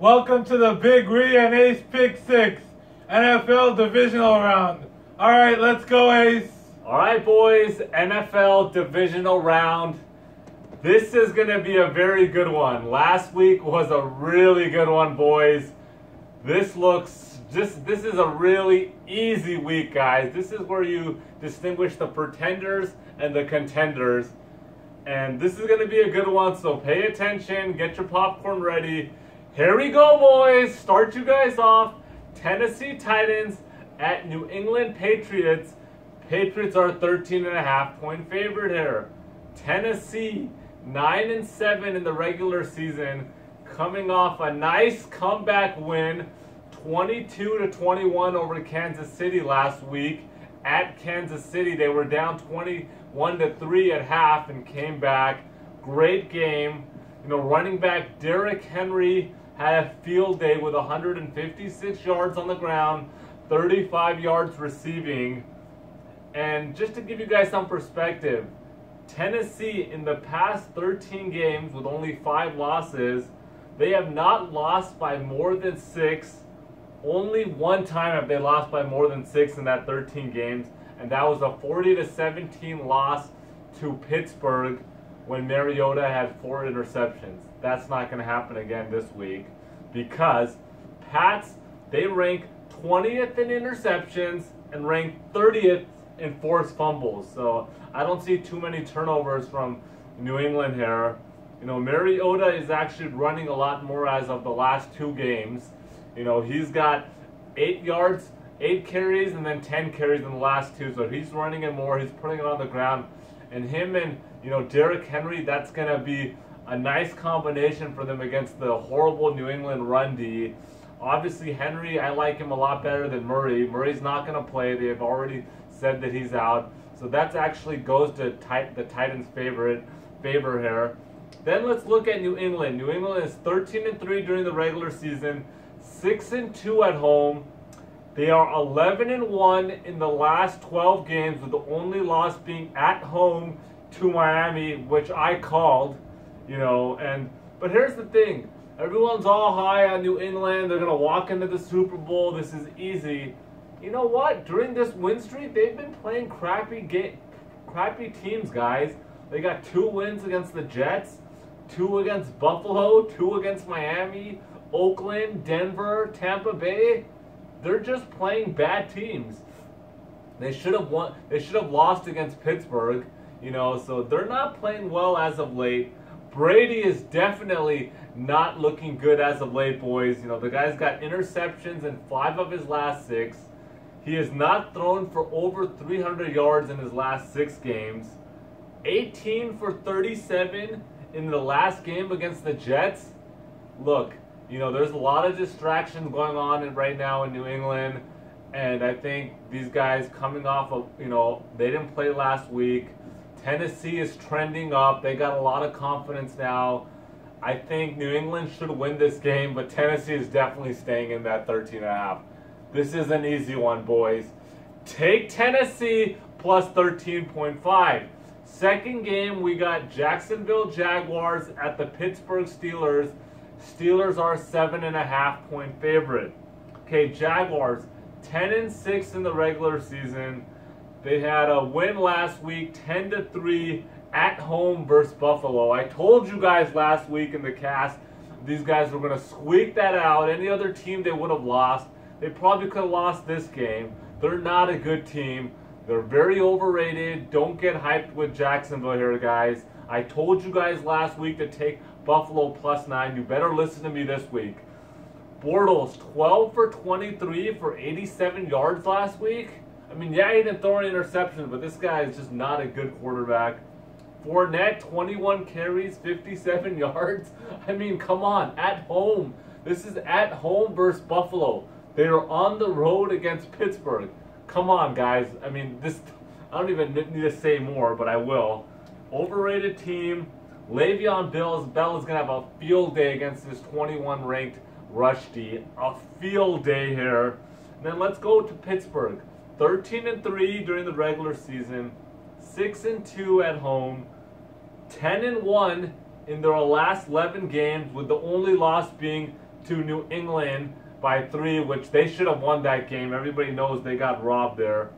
Welcome to the Big Ree and Ace Pick 6 NFL Divisional Round. All right, let's go, Ace. All right, boys, NFL Divisional Round. This is going to be a very good one. Last week was a really good one, boys. This is a really easy week, guys. This is where you distinguish the pretenders and the contenders. And this is going to be a good one, so pay attention, get your popcorn ready. Here we go, boys. Start you guys off. Tennessee Titans at New England Patriots. Patriots are 13.5-point favorite here. Tennessee 9-7 in the regular season, coming off a nice comeback win, 22-21 over Kansas City last week. At Kansas City, they were down 21-3 at half and came back. Great game. Running back Derrick Henry had a field day with 156 yards on the ground, 35 yards receiving. And just to give you guys some perspective, Tennessee in the past 13 games with only 5 losses, they have not lost by more than 6. Only one time have they lost by more than 6 in that 13 games, and that was a 40-17 loss to Pittsburgh when Mariota had 4 interceptions. That's not going to happen again this week because Pats, they rank 20th in interceptions and rank 30th in forced fumbles. So I don't see too many turnovers from New England here. Mariota is actually running a lot more as of the last 2 games. He's got 8 yards, 8 carries, and then 10 carries in the last 2. So he's running it more. He's putting it on the ground. And him and, Derrick Henry, that's going to be a nice combination for them against the horrible New England run D. Obviously, Henry, I like him a lot better than Murray. Murray's not going to play. They have already said that he's out. So that actually goes to the Titans' favor here. Then let's look at New England. New England is 13-3 during the regular season, 6-2 at home. They are 11-1 in the last 12 games, with the only loss being at home to Miami, which I called. But here's the thing. Everyone's all high on New England. They're going to walk into the Super Bowl. This is easy. You know what? During this win streak, they've been playing crappy teams, guys. They got 2 wins against the Jets, 2 against Buffalo, 2 against Miami, Oakland, Denver, Tampa Bay. They're just playing bad teams. They should have won. They should have lost against Pittsburgh. So they're not playing well as of late. Brady is definitely not looking good as of late, boys. The guy's got interceptions in 5 of his last 6. He has not thrown for over 300 yards in his last 6 games. 18 for 37 in the last game against the Jets. Look, there's a lot of distractions going on right now in New England. And I think these guys coming off of, they didn't play last week. Tennessee is trending up. They got a lot of confidence now. I think New England should win this game, but Tennessee is definitely staying in that 13.5. This is an easy one, boys. Take Tennessee plus 13.5. Second game, we got Jacksonville Jaguars at the Pittsburgh Steelers. Steelers are 7.5-point favorite. Okay, Jaguars 10-6 in the regular season. They had a win last week, 10-3 at home versus Buffalo. I told you guys last week in the cast these guys were going to squeak that out. Any other team they would have lost. They probably could have lost this game. They're not a good team. They're very overrated. Don't get hyped with Jacksonville here, guys. I told you guys last week to take Buffalo plus 9. You better listen to me this week. Bortles, 12 for 23 for 87 yards last week. I mean, yeah, he didn't throw any interceptions, but this guy is just not a good quarterback. Fournette, 21 carries, 57 yards. I mean, come on, at home. This is at home versus Buffalo. They are on the road against Pittsburgh. Come on, guys. I mean, I don't even need to say more, but I will. Overrated team. Le'Veon Bell is going to have a field day against this 21-ranked rush D. A field day here. And then let's go to Pittsburgh. 13-3 during the regular season. 6-2 at home. 10-1 in their last 11 games, with the only loss being to New England by 3, which they should have won that game. Everybody knows they got robbed there.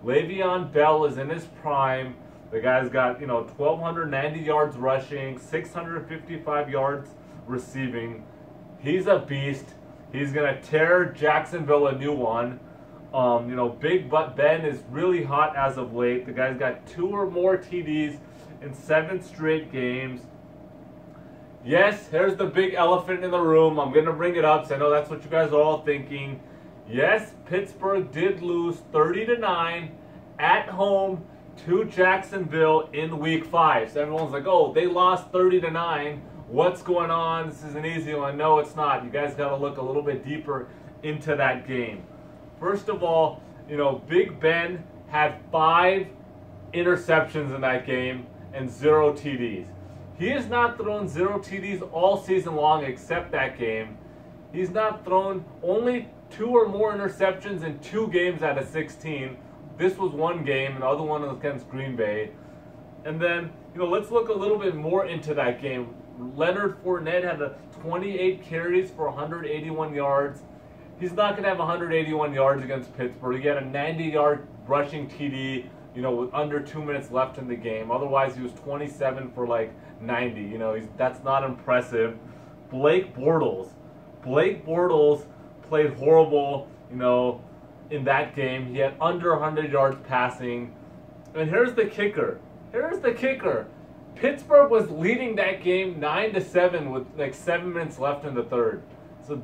Le'Veon Bell is in his prime. The guy's got, 1,290 yards rushing, 655 yards receiving. He's a beast. He's going to tear Jacksonville a new one. Big Butt Ben is really hot as of late. The guy's got 2 or more TDs in 7 straight games. Yes, here's the big elephant in the room. I'm going to bring it up, so I know that's what you guys are all thinking. Yes, Pittsburgh did lose 30-9 at home to Jacksonville in Week 5. So everyone's like, oh, they lost 30-9. What's going on? This is an easy one. No, it's not. You guys got to look a little bit deeper into that game. First of all, Big Ben had 5 interceptions in that game and 0 TDs. He has not thrown 0 TDs all season long except that game. He's not thrown only 2 or more interceptions in 2 games out of 16. This was 1 game, and the other one was against Green Bay. And then, let's look a little bit more into that game. Leonard Fournette had 28 carries for 181 yards. He's not going to have 181 yards against Pittsburgh. He had a 90-yard rushing TD, with under 2 minutes left in the game. Otherwise, he was 27 for 90. That's not impressive. Blake Bortles played horrible, in that game. He had under 100 yards passing. And here's the kicker. Pittsburgh was leading that game 9-7 with 7 minutes left in the third. So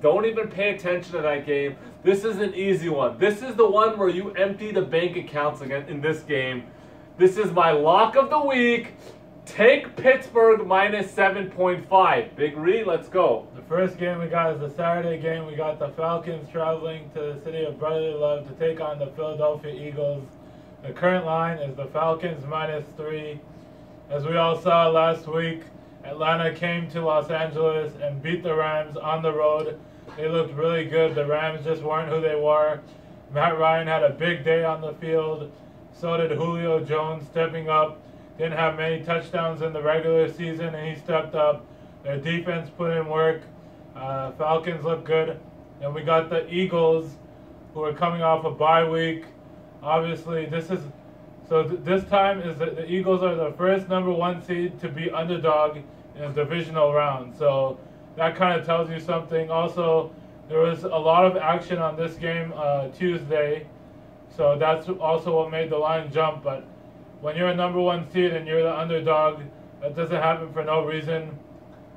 don't even pay attention to that game. This is an easy one. This is the one where you empty the bank accounts again in this game. This is my lock of the week. Take Pittsburgh minus 7.5. Big Reed, let's go. The first game we got is the Saturday game. We got the Falcons traveling to the city of brotherly love to take on the Philadelphia Eagles. The current line is the Falcons minus 3. As we all saw last week, Atlanta came to Los Angeles and beat the Rams on the road. They looked really good. The Rams just weren't who they were. Matt Ryan had a big day on the field. So did Julio Jones, stepping up. Didn't have many touchdowns in the regular season, and he stepped up. Their defense put in work. Falcons look good. And we got the Eagles, who are coming off a bye week. Obviously, this time is the Eagles are the first #1 seed to be underdog in a divisional round. So that kind of tells you something. Also, there was a lot of action on this game Tuesday. So that's also what made the line jump. But when you're a #1 seed and you're the underdog, that doesn't happen for no reason.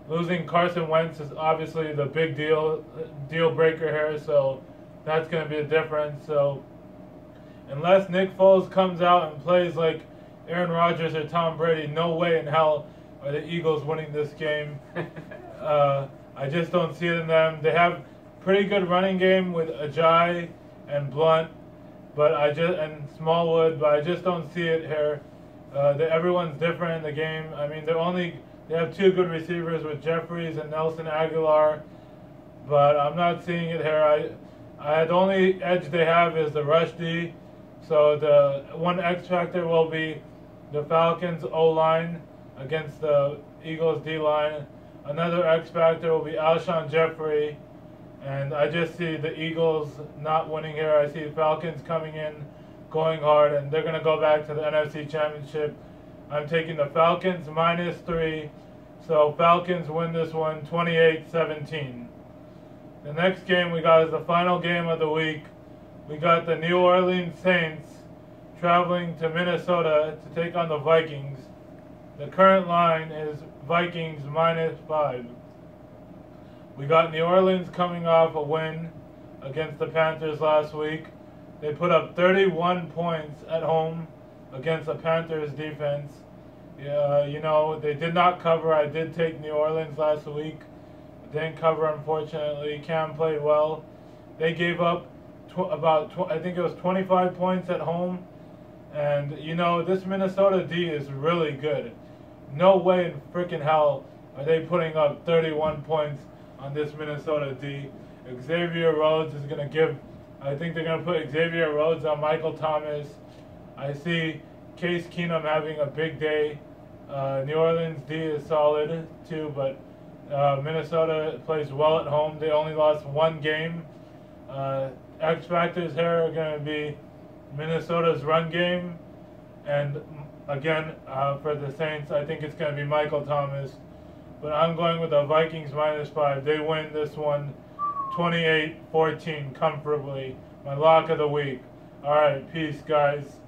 Losing Carson Wentz is obviously the big deal breaker here. So that's going to be a difference. So unless Nick Foles comes out and plays like Aaron Rodgers or Tom Brady, no way in hell are the Eagles winning this game. I just don't see it in them. They have pretty good running game with Ajayi and Blunt, and Smallwood, but I just don't see it here. Everyone's different in the game. I mean, they have 2 good receivers with Jeffries and Nelson Aguilar, but I'm not seeing it here. The only edge they have is the rush D. So the one X factor will be the Falcons O-line against the Eagles D-line. Another X factor will be Alshon Jeffrey. And I just see the Eagles not winning here. I see the Falcons coming in, going hard, and they're going to go back to the NFC Championship. I'm taking the Falcons minus 3. So Falcons win this one 28-17. The next game we got is the final game of the week. We got the New Orleans Saints traveling to Minnesota to take on the Vikings. The current line is Vikings minus 5. We got New Orleans coming off a win against the Panthers last week. They put up 31 points at home against the Panthers defense. They did not cover. I did take New Orleans last week. Didn't cover, unfortunately. Cam played well. They gave up I think it was 25 points at home. And, this Minnesota D is really good. No way in freaking hell are they putting up 31 points on this Minnesota D. Xavier Rhodes is going to I think they're going to put Xavier Rhodes on Michael Thomas. I see Case Keenum having a big day. New Orleans D is solid too, but Minnesota plays well at home. They only lost one game. X factors here are going to be Minnesota's run game, and again for the Saints, I think it's going to be Michael Thomas. But I'm going with the Vikings -5. They win this one 28-14 comfortably. My lock of the week. All right, peace, guys.